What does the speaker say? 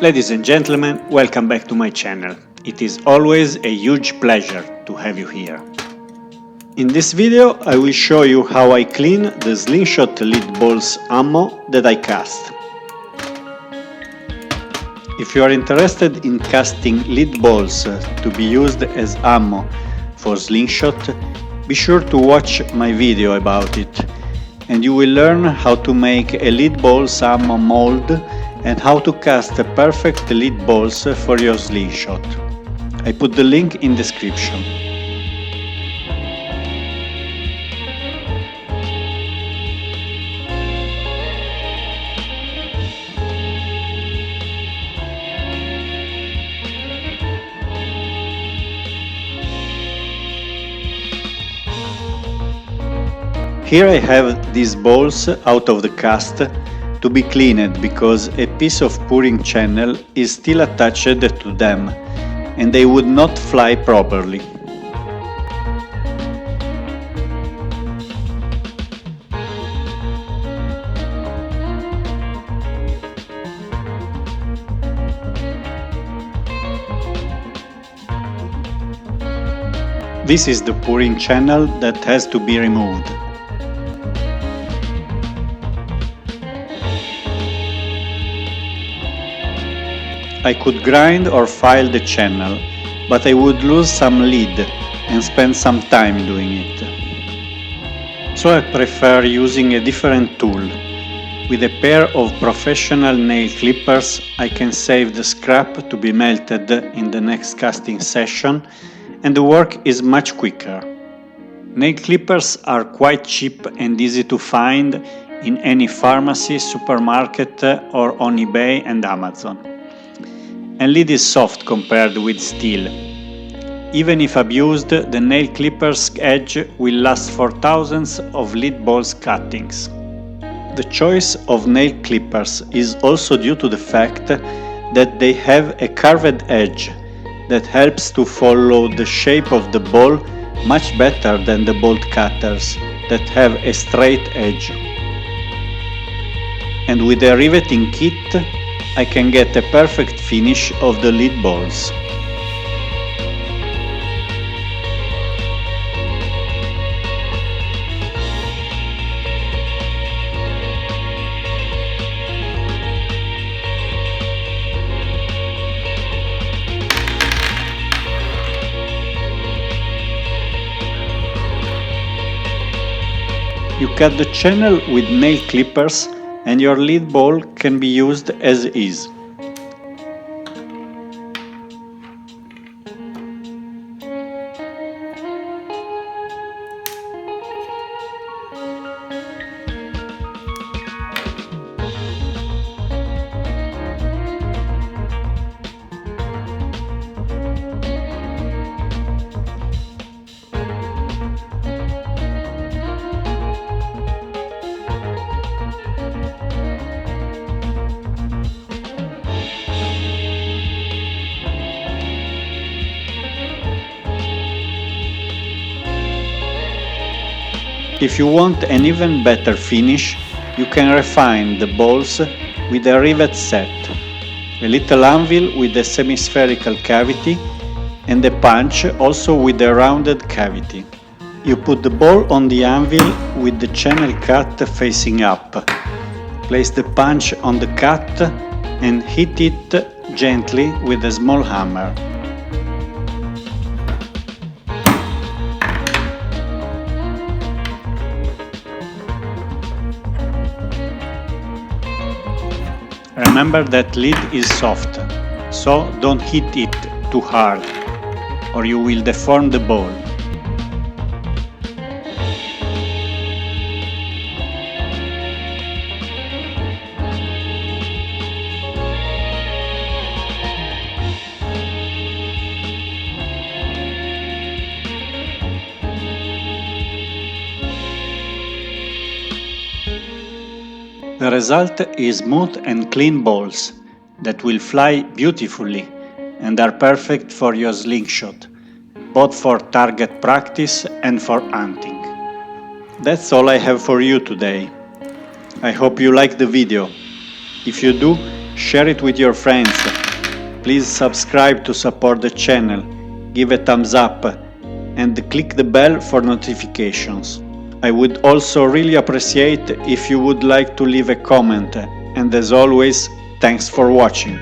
Ladies and gentlemen, welcome back to my channel. It is always a huge pleasure to have you here. In this video I will show you how I clean the slingshot lead balls ammo that I cast. If you are interested in casting lead balls to be used as ammo for slingshot, be sure to watch my video about it, and you will learn how to make a lead balls ammo mold and how to cast perfect lead balls for your slingshot. I put the link in description. Here I have these balls out of the cast to be cleaned because a piece of pouring channel is still attached to them and they would not fly properly. This is the pouring channel that has to be removed. I could grind or file the channel, but I would lose some lead and spend some time doing it. So I prefer using a different tool. With a pair of professional nail clippers, I can save the scrap to be melted in the next casting session, and the work is much quicker. Nail clippers are quite cheap and easy to find in any pharmacy, supermarket or on eBay and Amazon. And lead is soft compared with steel. Even if abused, the nail clipper's edge will last for thousands of lead balls cuttings. The choice of nail clippers is also due to the fact that they have a curved edge that helps to follow the shape of the ball much better than the bolt cutters that have a straight edge. And with a riveting kit, I can get a perfect finish of the lead balls. You cut the channel with nail clippers and your lead ball can be used as is. If you want an even better finish, you can refine the balls with a rivet set, a little anvil with a semi-spherical cavity and a punch also with a rounded cavity. You put the ball on the anvil with the channel cut facing up. Place the punch on the cut and hit it gently with a small hammer. Remember that lead is soft, so don't hit it too hard, or you will deform the ball. The result is smooth and clean balls that will fly beautifully and are perfect for your slingshot, both for target practice and for hunting. That's all I have for you today. I hope you liked the video. If you do, share it with your friends. Please subscribe to support the channel, give a thumbs up, and click the bell for notifications. I would also really appreciate if you would like to leave a comment, and as always, thanks for watching.